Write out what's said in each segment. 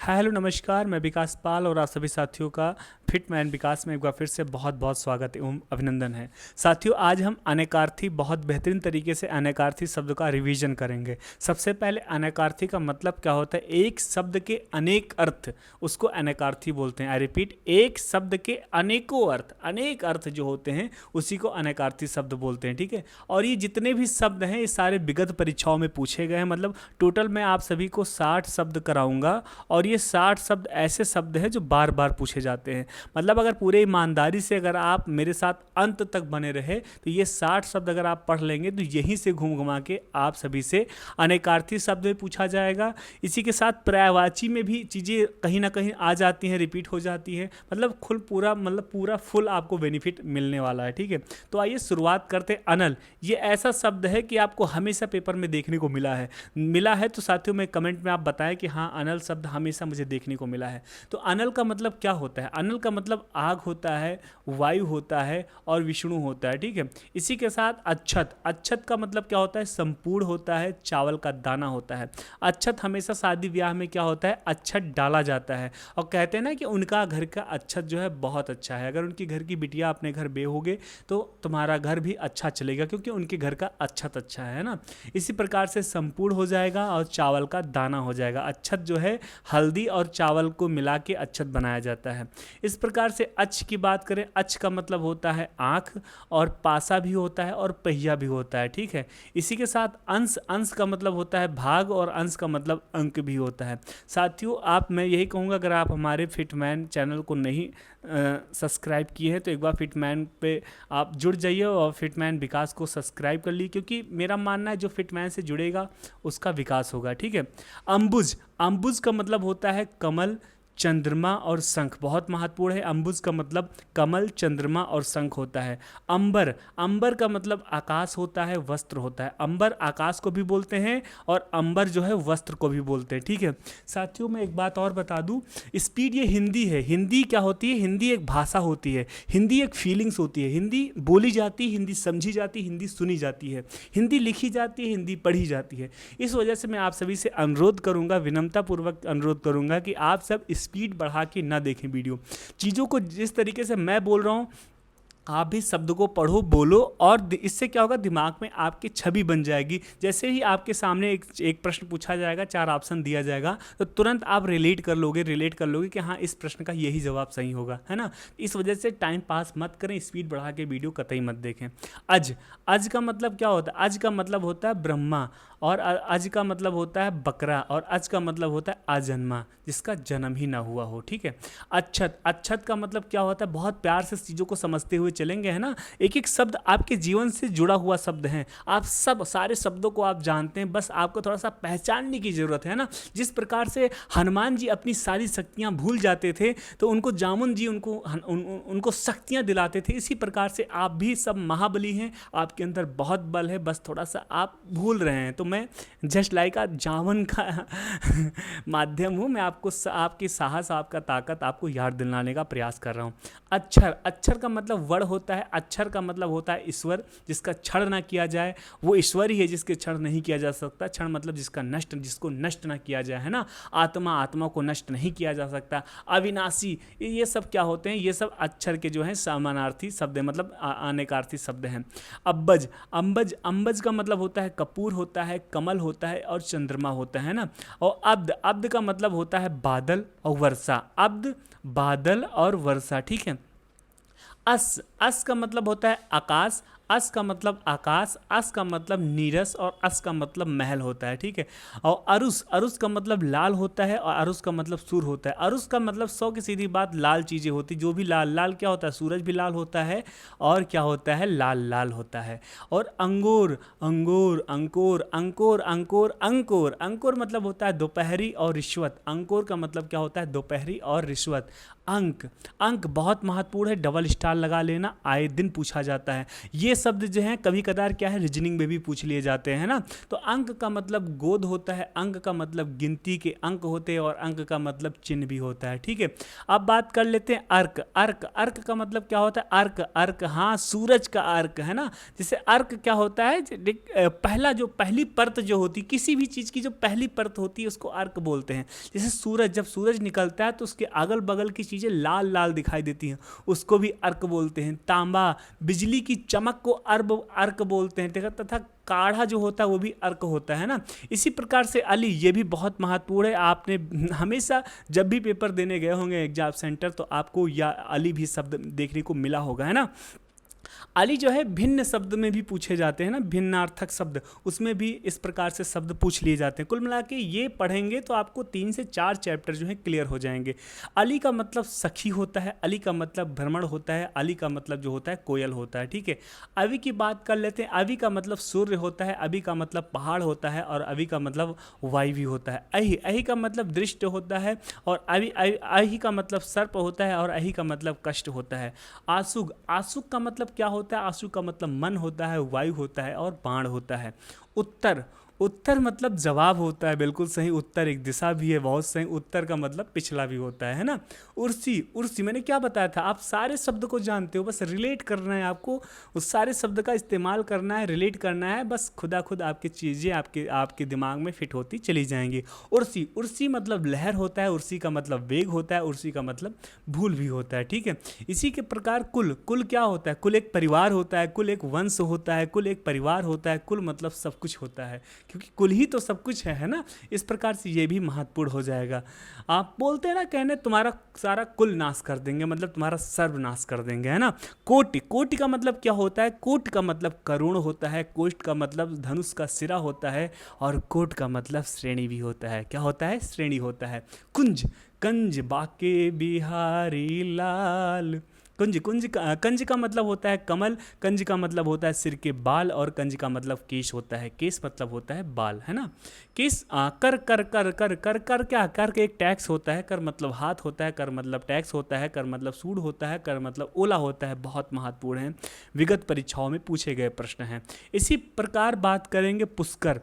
Hello नमस्कार, मैं विकास पाल और आप सभी साथियों का फिटमैन विकास में एक बार फिर से बहुत बहुत स्वागत एवं अभिनंदन है। साथियों, आज हम अनेकार्थी बहुत बेहतरीन तरीके से अनेकार्थी शब्द का रिवीजन करेंगे। सबसे पहले अनेकार्थी का मतलब क्या होता है? एक शब्द के अनेक अर्थ, उसको अनेकार्थी बोलते हैं। आई रिपीट, एक शब्द के अनेकों अर्थ, अनेक अर्थ जो होते हैं उसी को अनेकार्थी शब्द बोलते हैं। ठीक है, और ये जितने भी शब्द हैं ये सारे विगत परीक्षाओं में पूछे गए हैं। मतलब टोटल मैं आप सभी को 60 शब्द कराऊंगा और ये 60 शब्द ऐसे शब्द हैं जो बार बार पूछे जाते हैं। मतलब अगर पूरे ईमानदारी से अगर आप मेरे साथ अंत तक बने रहे तो ये 60 शब्द अगर आप पढ़ लेंगे तो यहीं से घूम घुमा के आप सभी से अनेकार्थी शब्द में पूछा जाएगा। इसी के साथ पर्यायवाची में भी चीज़ें कहीं ना कहीं आ जाती हैं, रिपीट हो जाती है। मतलब पूरा फुल आपको बेनिफिट मिलने वाला है। ठीक है, तो आइए शुरुआत करते हैं। अनल, ये ऐसा शब्द है कि आपको हमेशा पेपर में देखने को मिला है तो साथियों में कमेंट में आप बताएं कि हाँ, अनल शब्द हमेशा मुझे देखने को मिला है। तो अनल का मतलब क्या होता है? अनल का मतलब आग होता है, वायु होता है और विष्णु होता है। ठीक है, इसी के साथ अच्छत, अच्छत का मतलब क्या होता है? संपूर्ण होता है, चावल का दाना होता है। अच्छत हमेशा शादी ब्याह में क्या होता है? अच्छत डाला जाता है और कहते हैं ना कि उनका घर का अच्छत जो है बहुत अच्छा है। अगर उनकी घर की बिटिया अपने घर बेहोगे तो तुम्हारा घर भी अच्छा चलेगा क्योंकि उनके घर का अच्छत अच्छा है ना। इसी प्रकार से संपूर्ण हो जाएगा और चावल का दाना हो जाएगा। अच्छत जो है हल्दी और चावल को मिला के अच्छत बनाया जाता है। इस प्रकार से अच की बात करें, अच का मतलब होता है आँख, और पासा भी होता है और पहिया भी होता है। ठीक है, इसी के साथ अंश, अंश का मतलब होता है भाग और अंश का मतलब अंक भी होता है। साथियों, मैं यही कहूँगा, अगर आप हमारे फिटमैन चैनल को नहीं सब्सक्राइब किए हैं तो एक बार फिटमैन पे आप जुड़ जाइए और फिटमैन विकास को सब्सक्राइब कर लीजिए, क्योंकि मेरा मानना है जो फिटमैन से जुड़ेगा उसका विकास होगा। ठीक है, अम्बुज, अम्बुज का मतलब होता है कमल, चंद्रमा और शंख। बहुत महत्वपूर्ण है। अम्बुज का मतलब कमल, चंद्रमा और शंख होता है। अंबर, अंबर का मतलब आकाश होता है, वस्त्र होता है। अंबर आकाश को भी बोलते हैं और अंबर जो है वस्त्र को भी बोलते हैं। ठीक है साथियों, मैं एक बात और बता दूं, स्पीड, ये हिंदी है। हिंदी क्या होती है? हिंदी एक भाषा होती है, हिंदी एक फीलिंग्स होती है। हिंदी बोली जाती है, हिंदी समझी जाती है, हिंदी सुनी जाती है, हिंदी लिखी जाती है, हिंदी पढ़ी जाती है। इस वजह से मैं आप सभी से अनुरोध करूंगा, विनम्रतापूर्वक अनुरोध करूंगा कि आप सब स्पीड बढ़ा के ना देखें वीडियो। चीज़ों को जिस तरीके से मैं बोल रहा हूँ आप भी शब्द को पढ़ो, बोलो, और इससे क्या होगा? दिमाग में आपकी छवि बन जाएगी। जैसे ही आपके सामने एक प्रश्न पूछा जाएगा, 4 ऑप्शन दिया जाएगा, तो तुरंत आप रिलेट कर लोगे कि हाँ, इस प्रश्न का यही जवाब सही होगा, है ना। इस वजह से टाइम पास मत करें, स्पीड बढ़ा के वीडियो कतई मत देखें। अज, अज का मतलब क्या होता है? अज का मतलब होता है ब्रह्मा, और अज का मतलब होता है बकरा, और अज का मतलब होता है अजन्मा, जिसका जन्म ही ना हुआ हो। ठीक है, अच्छत, अच्छत का मतलब क्या होता है? बहुत प्यार से चीज़ों को समझते हुए चलेंगे, है ना। एक एक शब्द आपके जीवन से जुड़ा हुआ शब्द हैं। आप सब सारे शब्दों को आप जानते हैं, बस आपको थोड़ा सा पहचानने की जरूरत है ना। जिस प्रकार से हनुमान जी अपनी सारी शक्तियां भूल जाते थे तो उनको जामुन जी उनको शक्तियां दिलाते थे, इसी प्रकार से आप भी सब महाबली हैं, आपके अंदर बहुत बल है, बस थोड़ा सा आप भूल रहे हैं। तो मैं जस्ट लाइक आ जामुन का माध्यम हूँ, मैं आपको आपकी साहस, आपका ताकत आपको याद दिलाने का प्रयास कर रहा हूँ। अक्षर, अक्षर का मतलब वर्ण होता है। अक्षर का मतलब होता है ईश्वर, जिसका क्षण ना किया जाए, वो ईश्वर ही है जिसके क्षण नहीं किया जा सकता। क्षण मतलब जिसको नष्ट ना किया जाए, है ना। आत्मा, आत्मा को नष्ट नहीं किया जा सकता। अविनाशी, ये सब क्या होते हैं? ये सब अक्षर के जो हैं समानार्थी शब्द हैं, मतलब अनेकार्थी शब्द हैं। अब्बज, अम्बज, अम्बज का मतलब होता है कपूर होता है, कमल होता है और चंद्रमा होता है ना। और अब्द, अब्द का मतलब होता है बादल और वर्षा। अब्द, बादल और वर्षा। ठीक है, अस, अस का मतलब होता है आकाश, अस का मतलब आकाश, अस का मतलब नीरस और अस का मतलब महल होता है। ठीक है, और अरुस, अरुस का मतलब लाल होता है और अरुस का मतलब सूर होता है। अरुस का मतलब 100 की सीधी बात लाल चीज़ें होती, जो भी लाल, लाल क्या होता है? सूरज भी लाल होता है और क्या होता है? लाल लाल होता है। और अंगूर, अंगूर, अंकुर, अंकुर, अंकुर, अंकुर, अंकुर मतलब होता है दोपहरी और रिश्वत। अंकुर का मतलब क्या होता है? दोपहरी और रिश्वत। अंक, अंक बहुत महत्वपूर्ण है, डबल स्टार लगा लेना, आए दिन पूछा जाता है। ये ये शब्द जो हैं कभी कदार क्या है रीजनिंग में भी पूछ लिए जाते हैं ना। तो अंक का मतलब गोद होता है, अंक का मतलब गिनती के अंक होते हैं, और अंक का मतलब चिन्ह भी होता है। ठीक है, अब बात कर लेते हैं अर्क। अर्क, अर्क का मतलब क्या होता है? अर्क, अर्क, हाँ सूरज का अर्क है ना। जैसे अर्क क्या होता है, पहला जो पहली परत जो होती है किसी भी चीज़ की, जो पहली परत होती है उसको अर्क बोलते हैं। जैसे सूरज, जब सूरज निकलता है तो उसके अगल बगल की चीज़ें लाल लाल दिखाई देती हैं, उसको भी अर्क बोलते हैं। तांबा, बिजली की चमक को अर्क बोलते हैं, तथा काढ़ा जो होता है वो भी अर्क होता है ना। इसी प्रकार से अली, ये भी बहुत महत्वपूर्ण है। आपने हमेशा जब भी पेपर देने गए होंगे एग्जाम सेंटर तो आपको या अली भी शब्द देखने को मिला होगा, है ना। अली जो है भिन्न शब्द में भी पूछे जाते हैं ना, भिन्नार्थक शब्द, उसमें भी इस प्रकार से शब्द पूछ लिए जाते हैं। कुल मिला के ये पढ़ेंगे तो आपको 3 से 4 चैप्टर जो है क्लियर हो जाएंगे। अली का मतलब सखी होता है, अली का मतलब भ्रमण होता है, अली का मतलब जो होता है कोयल होता है। ठीक है, अवि की बात कर लेते हैं। अवि का मतलब सूर्य होता है, अवि का मतलब पहाड़ होता है, और अवि का मतलब वायु भी होता है। अहि, अहि का मतलब दृष्ट होता है, और अहि का मतलब सर्प होता है, और अहि का मतलब कष्ट होता है। आसुग, आसुग का मतलब क्या होता है? आंसू का मतलब मन होता है, वायु होता है, और बाण होता है। उत्तर, उत्तर मतलब जवाब होता है, बिल्कुल सही। उत्तर एक दिशा भी है, बहुत सही। उत्तर का मतलब पिछला भी होता है ना। उर्सी, उर्सी मैंने क्या बताया था, आप सारे शब्द को जानते हो, बस रिलेट करना है आपको, उस सारे शब्द का इस्तेमाल करना है, रिलेट करना है, बस खुदा खुद आपकी चीज़ें आपके दिमाग में फिट होती चली जाएंगी। उर्सी, उर्सी मतलब लहर होता है, उर्सी का मतलब वेग होता है, उर्सी का मतलब भूल भी होता है। ठीक है, इसी के प्रकार कुल, कुल क्या होता है? कुल एक परिवार होता है, कुल एक वंश होता है, कुल एक परिवार होता है, कुल मतलब सब कुछ होता है, क्योंकि कुल ही तो सब कुछ है ना। इस प्रकार से ये भी महत्वपूर्ण हो जाएगा। आप बोलते हैं ना, कहने तुम्हारा सारा कुल नाश कर देंगे, मतलब तुम्हारा सर्वनाश कर देंगे, है ना। कोटि, कोटि का मतलब क्या होता है? कोट का मतलब करुण होता है, कोष्ठ का मतलब धनुष का सिरा होता है, और कोट का मतलब श्रेणी भी होता है। क्या होता है? श्रेणी होता है। कुंज, कंज बाके बिहारी लाल, कुंज, कंज का मतलब होता है कमल, कंज का मतलब होता है सिर के बाल, और कंज का मतलब केश होता है, केश मतलब होता है बाल, है ना। केश, कर, कर, कर, कर, कर, कर क्या? कर के एक टैक्स होता है, कर मतलब हाथ होता है, कर मतलब टैक्स होता है, कर मतलब सूद होता है, कर मतलब ओला होता है। बहुत महत्वपूर्ण है, विगत परीक्षाओं में पूछे गए प्रश्न हैं। इसी प्रकार बात करेंगे पुष्कर।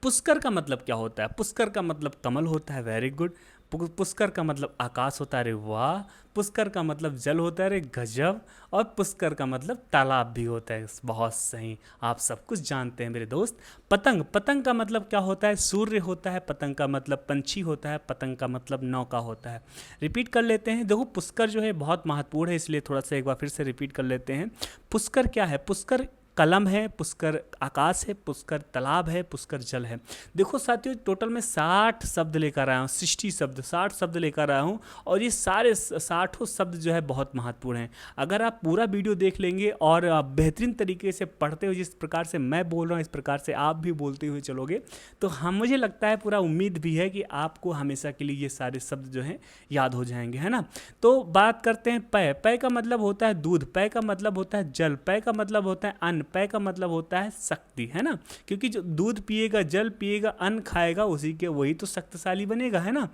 पुष्कर का मतलब क्या होता है? पुष्कर का मतलब कमल होता है, वेरी गुड। पुष्कर का मतलब आकाश होता है, अरे वाह। पुष्कर का मतलब जल होता है, अरे गजब। और पुष्कर का मतलब तालाब भी होता है, बहुत सही। आप सब कुछ जानते हैं मेरे दोस्त। पतंग, पतंग का मतलब क्या होता है? सूर्य होता है। पतंग का मतलब पंछी होता है, पतंग का मतलब नौका होता है। रिपीट कर लेते हैं, देखो पुष्कर जो है बहुत महत्वपूर्ण है, इसलिए थोड़ा सा एक बार फिर से रिपीट कर लेते हैं। पुष्कर क्या है? पुष्कर कलम है, पुष्कर आकाश है, पुष्कर तालाब है, पुष्कर जल है। देखो साथियों, टोटल में 60 शब्द लेकर आया हूँ, 60 शब्द, 60 शब्द लेकर आया हूँ, और ये सारे 60 शब्द जो है बहुत महत्वपूर्ण हैं। अगर आप पूरा वीडियो देख लेंगे और बेहतरीन तरीके से पढ़ते हो, जिस प्रकार से मैं बोल रहा हूँ इस प्रकार से आप भी बोलते हुए चलोगे, तो हम, मुझे लगता है, पूरा उम्मीद भी है कि आपको हमेशा के लिए ये सारे शब्द जो हैं याद हो जाएंगे, है ना। तो बात करते हैं पय। पय का मतलब होता है दूध, पय का मतलब होता है जल, पय का मतलब होता है अन्न, पय का मतलब होता है शक्ति, है ना। क्योंकि जो दूध पिएगा, जल पिएगा, अन्न खाएगा, उसी के वही तो शक्तिशाली बनेगा, है ना।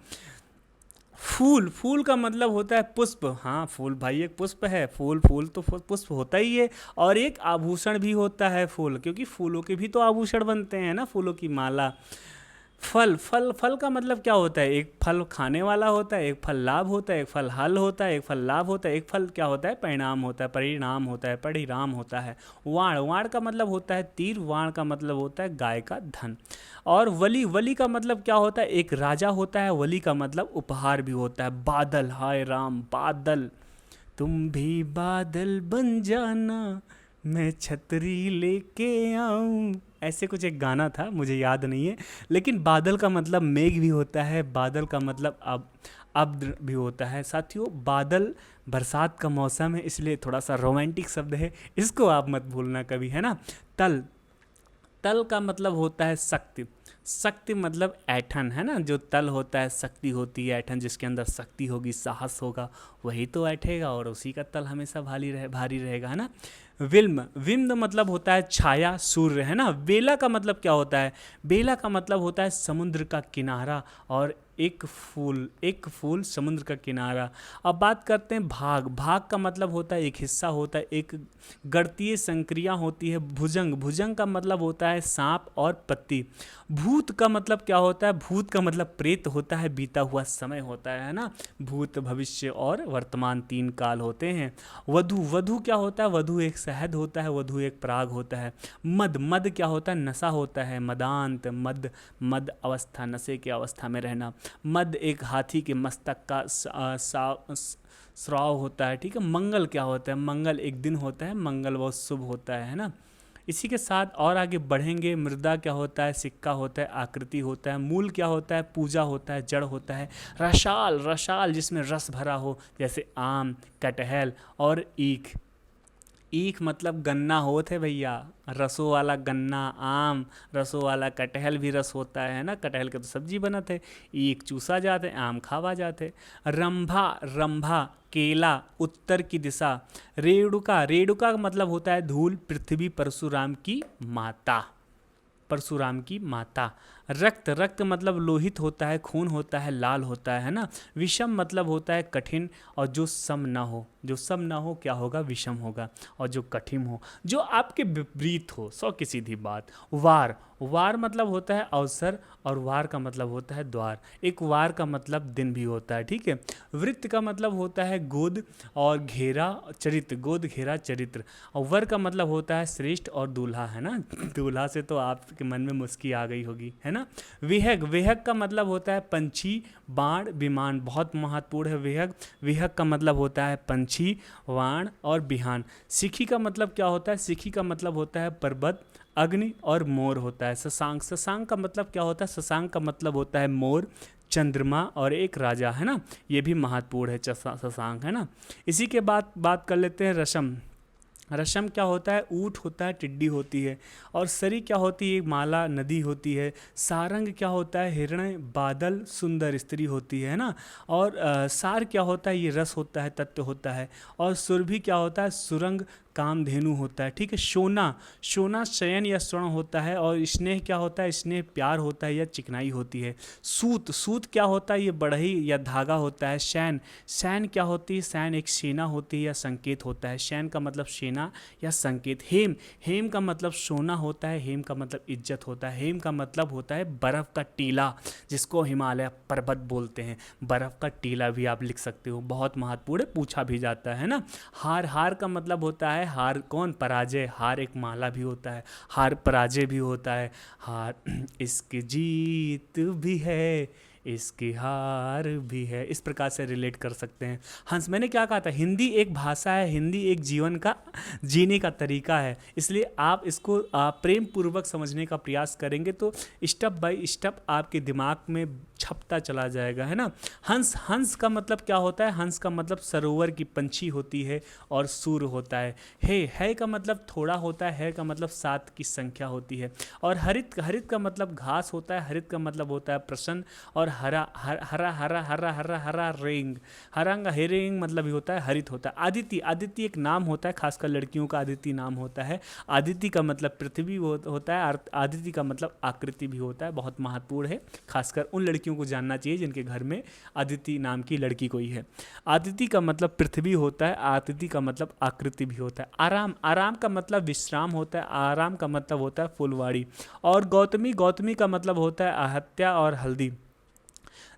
फूल, फूल का मतलब होता है पुष्प। हाँ, फूल भाई एक पुष्प है, फूल, फूल तो पुष्प होता ही है, और एक आभूषण भी होता है फूल, क्योंकि फूलों के भी तो आभूषण बनते हैं ना, फूलों की माला। फल, फल, फल का मतलब क्या होता है? एक फल खाने वाला होता है, एक फल लाभ होता है, एक फल हल होता है, एक फल लाभ होता है, एक फल क्या होता है? परिणाम होता है, परिणाम होता है, परिणाम होता है। वाण, वाण का मतलब होता है तीर, वाण का मतलब होता है गाय का धन। और वली, वली का मतलब क्या होता है? एक राजा होता है, वली का मतलब उपहार भी होता है। बादल, हाय राम, बादल, तुम भी बादल बन जाना, मैं छतरी लेके आऊं, ऐसे कुछ एक गाना था, मुझे याद नहीं है। लेकिन बादल का मतलब मेघ भी होता है, बादल का मतलब अब्र भी होता है। साथियों, बादल बरसात का मौसम है, इसलिए थोड़ा सा रोमांटिक शब्द है, इसको आप मत भूलना कभी, है ना। तल, तल का मतलब होता है शक्ति, शक्ति मतलब ऐठन, है ना। जो तल होता है शक्ति होती है, ऐठन जिसके अंदर शक्ति होगी, साहस होगा, वही तो ऐठेगा, और उसी का तल हमेशा भारी रहेगा, है ना। विल्म, विम्द मतलब होता है छाया, सूर्य, है ना। बेला का मतलब क्या होता है? बेला का मतलब होता है समुद्र का किनारा, और एक फूल समुद्र का किनारा। अब बात करते हैं भाग। भाग का मतलब होता है एक हिस्सा होता है, एक गणतीय संक्रिया होती है। भुजंग, भुजंग का मतलब होता है सांप और पत्ती। भूत का मतलब क्या होता है? भूत का मतलब प्रेत होता है, बीता हुआ समय होता है ना। भूत, भविष्य और वर्तमान 3 काल होते हैं। वधु, वधु क्या होता है? वधु एक शहद होता है, वधु एक पराग होता है। मद, मद क्या होता है? नशा होता है। मदांत, मद, मद अवस्था, नशे की अवस्था में रहना। मद एक हाथी के मस्तक का स्राव होता है, ठीक है। मंगल क्या होता है? मंगल एक दिन होता है, मंगल बहुत शुभ होता है ना। इसी के साथ और आगे बढ़ेंगे। मृदा क्या होता है? सिक्का होता है, आकृति होता है। मूल क्या होता है? पूजा होता है, जड़ होता है। रसाल, रसाल जिसमें रस भरा हो, जैसे आम, कटहल और ईख। ईख मतलब गन्ना होत है भैया, रसों वाला गन्ना। आम रसों वाला, कटहल भी रस होता है ना, कटहल के तो सब्जी बनत है। ईख चूसा जाते, आम खावा जाते। रंभा, रंभा केला, उत्तर की दिशा। रेणुका, रेणुका का मतलब होता है धूल, पृथ्वी परशुराम की माता, परशुराम की माता। रक्त, रक्त मतलब लोहित होता है, खून होता है, लाल होता है ना। विषम मतलब होता है कठिन, और जो सम ना हो, जो सम ना हो क्या होगा? विषम होगा। और जो कठिन हो, जो आपके विपरीत हो, 100 की सीधी बात। वार, वार मतलब होता है अवसर, और वार का मतलब होता है द्वार। एक वार का मतलब दिन भी होता है, ठीक है। वृत्त का मतलब होता है गोद और घेरा चरित्र, गोद घेरा चरित्र। और वर का मतलब होता है श्रेष्ठ और दूल्हा, है ना। दूल्हा से तो आपके मन में मुस्की आ गई होगी, है ना। विहग, विहग का मतलब होता है पंछी, बाण, विमान। बहुत महत्वपूर्ण है विहग। विहग का मतलब होता है पंछी, वाण और बिहान। सिखी का मतलब क्या होता है? सिखी का मतलब होता है पर्वत, अग्नि और मोर होता है। शशांक, शशांक का मतलब क्या होता है? शशांक का मतलब होता है मोर, चंद्रमा और एक राजा, है ना। ये भी महत्वपूर्ण है शशांक, है ना। इसी के बाद बात कर लेते हैं रसम। रसम क्या होता है? ऊँट होता है, टिड्डी होती है। और सरी क्या होती है? माला, नदी होती है। सारंग क्या होता है? हिरण, बादल, सुंदर स्त्री होती है ना। और सार क्या होता है? ये रस होता है, तत्व होता है। और सुरभि क्या होता है? सुरंग, कामधेनु होता है, ठीक है। शोना, शोना शयन या स्वर्ण होता है। और स्नेह क्या होता है? स्नेह प्यार होता है या चिकनाई होती है। सूत, सूत क्या होता है? ये बढ़ई या धागा होता है। शैन, शैन क्या होती है? शैन एक सेना होती है या संकेत होता है। शैन का मतलब सेना या संकेत। हेम, हेम का मतलब सोना होता है। हेम का मतलब इज्जत होता है। हेम का मतलब होता है बर्फ़ का टीला, जिसको हिमालय पर्वत बोलते हैं। बर्फ़ का टीला भी आप लिख सकते हो, बहुत महत्वपूर्ण है, पूछा भी जाता है ना। हार, हार का मतलब होता है हार कौन? पराजय। हार एक माला भी होता है, हार पराजय भी होता है। हार इसकी जीत भी है, इसकी हार भी है, इस प्रकार से रिलेट कर सकते हैं। हंस, मैंने क्या कहा था? हिंदी एक भाषा है, हिंदी एक जीवन का जीने का तरीका है। इसलिए आप इसको प्रेम पूर्वक समझने का प्रयास करेंगे तो स्टेप बाय स्टेप आपके दिमाग में छपता चला जाएगा, है ना। हंस, हंस का मतलब क्या होता है? हंस का मतलब सरोवर की पंछी होती है और सूर होता है। है का मतलब थोड़ा होता है का मतलब 7 की संख्या होती है। और हरित, हरित का मतलब घास होता है। हरित का मतलब होता है प्रसन्न। और हरा, हरा हरा हरा हरा हरा रेंग, हरंग हेरेंग मतलब भी होता है हरित होता है। आदित्य, आदित्य एक नाम होता है, खासकर लड़कियों का आदित्य नाम होता है। आदित्य का मतलब पृथ्वी होता है। आदित्य का मतलब आकृति भी होता है, बहुत महत्वपूर्ण है, खासकर उन लड़कियों को जानना चाहिए जिनके घर में आदित्य नाम की लड़की कोई है। आदित्य का मतलब पृथ्वी होता है। आदित्य का मतलब आकृति भी होता है। आराम, आराम का मतलब विश्राम होता है। आराम का मतलब होता है फुलवाड़ी। और गौतमी, गौतमी का मतलब होता है आहत्या और हल्दी।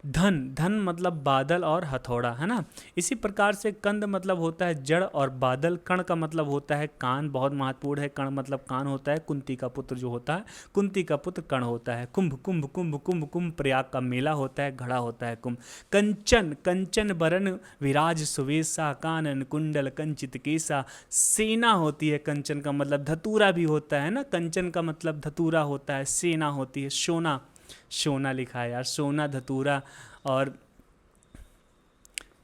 धन, धन मतलब बादल और हथौड़ा, है ना। इसी प्रकार से कंद मतलब होता है जड़ और बादल। कण का मतलब होता है कान, बहुत महत्वपूर्ण है, कण मतलब कान होता है। कुंती का पुत्र जो होता है, कुंती का पुत्र कण होता है। कुंभ, कुंभ कुंभ कुंभ कुंभ प्रयाग का मेला होता है, घड़ा होता है कुंभ। कंचन, कंचन बरन विराज सुवेशा, कानन कुंडल कंचित केसा। सेना होती है, कंचन का मतलब धतूरा भी होता है ना, कंचन का मतलब धतूरा होता है, सेना होती है। सोना, सोना लिखा है यार, सोना, धतूरा। और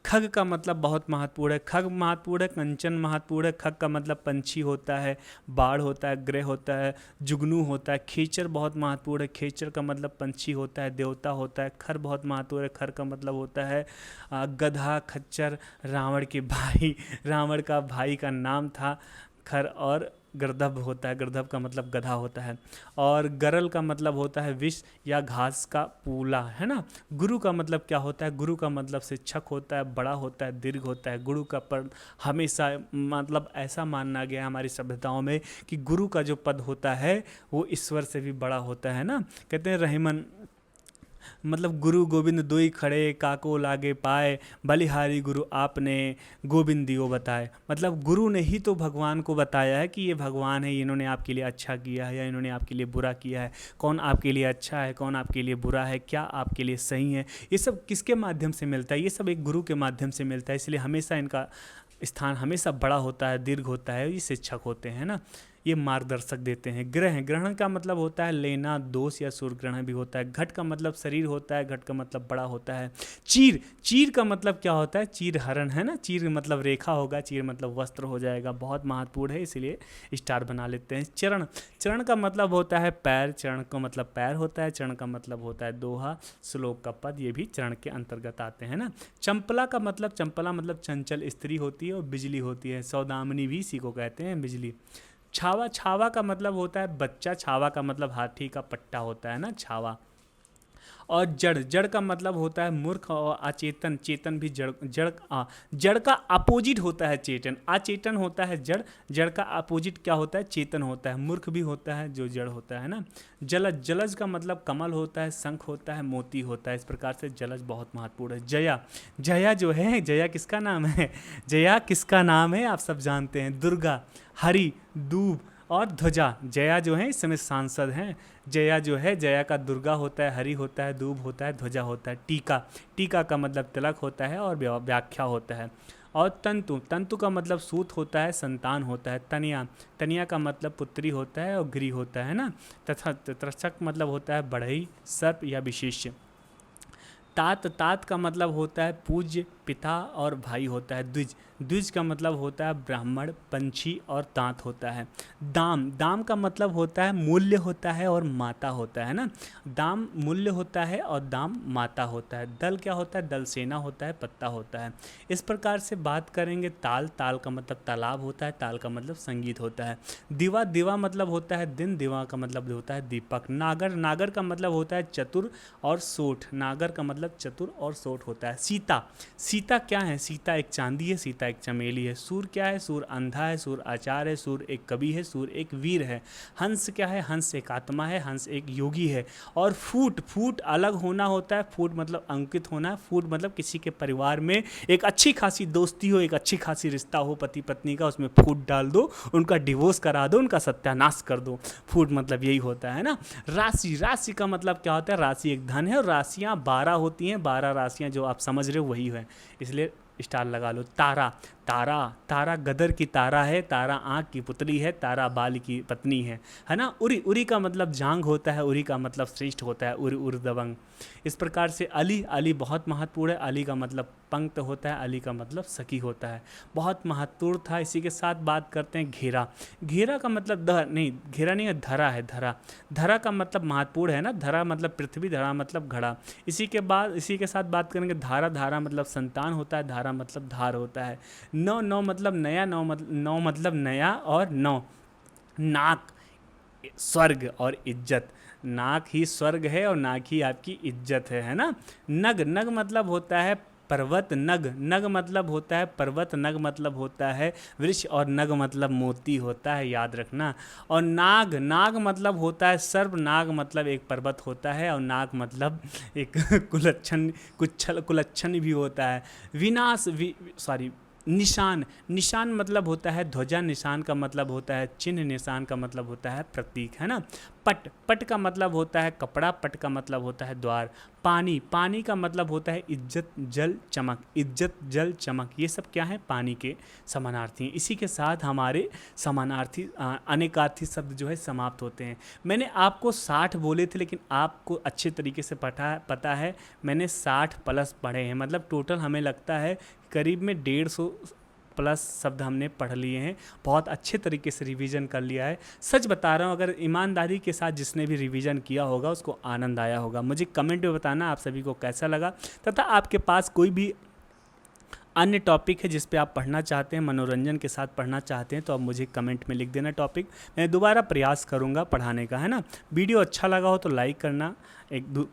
खग का मतलब बहुत महत्वपूर्ण है, खग महत्वपूर्ण है, कंचन महत्वपूर्ण है। खग का मतलब पंछी होता है, बाढ़ होता है, ग्रह होता है, जुगनू होता है। खेचर बहुत महत्वपूर्ण है, खेचर का मतलब पंछी होता है, देवता होता है। खर बहुत महत्वपूर्ण है, खर का मतलब होता है गधा, खच्चर, रावण के भाई, रावण का भाई का नाम था खर। और गर्दभ होता है, गर्दभ का मतलब गधा होता है। और गरल का मतलब होता है विष या घास का पूला, है ना। गुरु का मतलब क्या होता है, गुरु का मतलब शिक्षक होता है, बड़ा होता है, दीर्घ होता है। गुरु का पद हमेशा मतलब ऐसा मानना गया है हमारी सभ्यताओं में कि गुरु का जो पद होता है वो ईश्वर से भी बड़ा होता है ना। कहते हैं रहीमन मतलब गुरु गोविंद दोई खड़े काको लागे पाए, बलिहारी गुरु आपने गोविंद दियो बताए। मतलब गुरु ने ही तो भगवान को बताया है कि ये भगवान है, इन्होंने आपके लिए अच्छा किया है या इन्होंने आपके लिए बुरा किया है, कौन आपके लिए अच्छा है, कौन आपके लिए बुरा है, क्या आपके लिए सही है। ये सब किसके माध्यम से मिलता है, ये सब एक गुरु के माध्यम से मिलता है। इसलिए हमेशा इनका स्थान हमेशा बड़ा होता है, दीर्घ होता है, ये शिक्षक होते हैं ना। ये मार्गदर्शक देते हैं। ग्रहण, ग्रहण का मतलब होता है लेना, दोष या सूर्य ग्रहण भी होता है। घट का मतलब शरीर होता है, घट का मतलब बड़ा होता है। चीर, चीर का मतलब क्या होता है, चीर हरण, है ना। चीर मतलब रेखा होगा, चीर मतलब वस्त्र हो जाएगा, बहुत महत्वपूर्ण है, इसीलिए स्टार बना लेते हैं। चरण, चरण का मतलब होता है पैर, चरण का मतलब पैर होता है, चरण का मतलब होता है दोहा, श्लोक का पद, ये भी चरण के अंतर्गत आते हैं ना। चंपला का मतलब, चंपला मतलब चंचल स्त्री होती है और बिजली होती है, सौदामिनी भी इसी को कहते हैं, बिजली। छावा, छावा का मतलब होता है बच्चा, छावा का मतलब हाथी का पट्टा होता है ना, छावा। और जड़, जड़ का मतलब होता है मूर्ख और अचेतन, चेतन भी जड़, जड़ का अपोजिट होता है चेतन, अचेतन होता है जड़, जड़ का अपोजिट क्या होता है, चेतन होता है। मूर्ख भी होता है जो जड़ होता है ना। जलज, जलज का मतलब कमल होता है, शंख होता है, मोती होता है, इस प्रकार से जलज बहुत महत्वपूर्ण है। जया, जया जो है, जया किसका नाम है, जया किसका नाम है आप सब जानते हैं, दुर्गा, हरि, दूब और ध्वजा। जया जो है इस समय सांसद हैं। जया जो है, जया का दुर्गा होता है, हरि होता है, दूब होता है, ध्वजा होता है। टीका, टीका का मतलब तिलक होता है और व्याख्या होता है। और तंतु, तंतु का मतलब सूत होता है, संतान होता है। तनिया, तनिया का मतलब पुत्री होता है और गृह होता है ना। तथा त्रक्षक मतलब होता है बढ़ई, सर्प या विशेष्य। तात, तात का मतलब होता है पूज्य, पिता और भाई होता है। द्विज, द्विज का मतलब होता है ब्राह्मण, पंछी और दांत होता है। दाम, दाम का मतलब होता है मूल्य होता है और माता होता है ना। दाम मूल्य होता है और दाम माता होता है। दल क्या होता है, दल सेना होता है, पत्ता होता है। इस प्रकार से बात करेंगे ताल, ताल का मतलब तालाब होता है, ताल का मतलब संगीत होता है। दिवा, दिवा मतलब होता है दिन, दिवा का मतलब होता है दीपक। नागर, नागर का मतलब होता है चतुर और सोठ, नागर का मतलब चतुर और सोठ होता है। सीता, सीता क्या है, सीता एक चांदी है, सीता एक चमेली है। सूर क्या है, सूर अंधा है, सूर आचार है, सूर एक कवि है, सूर एक वीर है। हंस क्या है, हंस एक आत्मा है, हंस एक योगी है। और फूट, फूट अलग होना होता है, फूट मतलब अंकित होना है, फूट मतलब किसी के परिवार में एक अच्छी खासी दोस्ती हो, एक अच्छी खासी रिश्ता हो पति पत्नी का, उसमें फूट डाल दो, उनका डिवोर्स करा दो, उनका सत्यानाश कर दो। फूट मतलब यही होता है ना। राशि, राशि का मतलब क्या होता है, राशि एक धन है और राशियाँ 12 होती हैं, 12 राशियाँ जो आप समझ रहे हो वही है, इसलिए स्टार लगा लो। तारा, तारा, तारा गदर की तारा है, तारा आँख की पुतली है, तारा बाल की पत्नी है ना। उरी, उरी का मतलब जांग होता है, उरी का मतलब श्रेष्ठ होता है, उरी उर दबंग। इस प्रकार से अली, अली बहुत महत्वपूर्ण है, अली का मतलब पंक्त होता है, अली का मतलब सखी होता है, बहुत महत्वपूर्ण था। इसी के साथ बात करते हैं घेरा, घेरा का मतलब नहीं, घेरा नहीं है, धरा है, धरा, धरा का मतलब महत्वपूर्ण है ना, धरा मतलब पृथ्वी, धरा मतलब घड़ा। इसी के बाद, इसी के साथ बात करेंगे धारा, धारा मतलब संतान होता है, धारा मतलब धार होता है। नौ, नौ मतलब नया, नौ मतलब नया और नौ। नाक, स्वर्ग और इज्जत, नाक ही स्वर्ग है और नाक ही आपकी इज्जत है ना। नग, नग मतलब होता है पर्वत, नग, नग मतलब होता है पर्वत, नग मतलब होता है वृक्ष और नग मतलब मोती होता है, याद रखना। और नाग, नाग मतलब होता है सर्प, नाग मतलब एक पर्वत होता है और नाग मतलब एक कुलच्छन, कुलच्छन भी होता है। विनाश, सॉरी, निशान, निशान मतलब होता है ध्वजा, निशान का मतलब होता है चिन्ह, निशान का मतलब होता है प्रतीक, है ना। पट, पट का मतलब होता है कपड़ा, पट का मतलब होता है द्वार। पानी, पानी का मतलब होता है इज्जत, जल, चमक, इज्जत, जल, चमक, ये सब क्या है, पानी के समानार्थी हैं। इसी के साथ हमारे समानार्थी अनेकार्थी शब्द जो है समाप्त होते हैं। मैंने आपको 60 बोले थे, लेकिन आपको अच्छे तरीके से पता है मैंने 60 प्लस पढ़े हैं, मतलब टोटल हमें लगता है करीब में 150 प्लस शब्द हमने पढ़ लिए हैं, बहुत अच्छे तरीके से रिवीजन कर लिया है। सच बता रहा हूँ, अगर ईमानदारी के साथ जिसने भी रिवीजन किया होगा उसको आनंद आया होगा। मुझे कमेंट में बताना आप सभी को कैसा लगा, तथा आपके पास कोई भी अन्य टॉपिक है जिस पे आप पढ़ना चाहते हैं, मनोरंजन के साथ पढ़ना चाहते हैं, तो आप मुझे कमेंट में लिख देना टॉपिक, मैं दोबारा प्रयास करूँगा पढ़ाने का, है ना। वीडियो अच्छा लगा हो तो लाइक करना,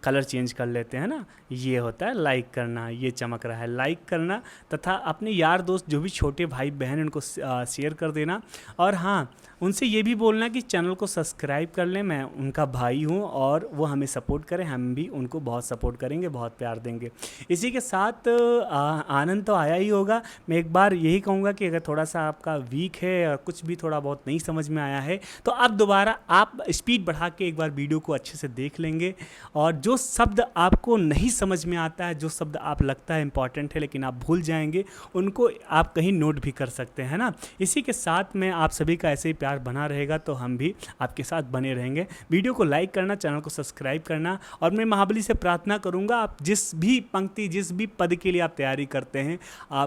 कलर चेंज कर लेते हैं ना, ये होता है लाइक करना, ये चमक रहा है लाइक करना, तथा अपने यार दोस्त जो भी छोटे भाई बहन उनको शेयर कर देना। और हाँ, उनसे ये भी बोलना कि चैनल को सब्सक्राइब कर लें, मैं उनका भाई हूँ और वो हमें सपोर्ट करें, हम भी उनको बहुत सपोर्ट करेंगे, बहुत प्यार देंगे। इसी के साथ आनंद तो आया ही होगा। मैं एक बार यही कहूँगा कि अगर थोड़ा सा आपका वीक है और कुछ भी थोड़ा बहुत नहीं समझ में आया है तो आप दोबारा आप स्पीड बढ़ा के एक बार वीडियो को अच्छे से देख लेंगे, और जो शब्द आपको नहीं समझ में आता है, जो शब्द आप लगता है इंपॉर्टेंट है लेकिन आप भूल जाएंगे, उनको आप कहीं नोट भी कर सकते हैं ना। इसी के साथ में आप सभी का ऐसे ही प्यार बना रहेगा तो हम भी आपके साथ बने रहेंगे। वीडियो को लाइक करना, चैनल को सब्सक्राइब करना, और मैं महाबली से प्रार्थना करूंगा आप जिस भी पंक्ति, जिस भी पद के लिए आप तैयारी करते हैं,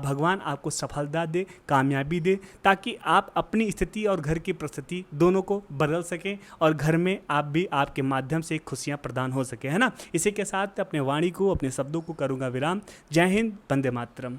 भगवान आपको सफलता दे, कामयाबी दे, ताकि आप अपनी स्थिति और घर की परिस्थिति दोनों को बदल सकें और घर में आप भी आपके माध्यम से खुशियां प्रदान हो सके, है ना। इसी के साथ अपने वाणी को, अपने शब्दों को करूंगा विराम। जय हिंद, वंदे मातरम।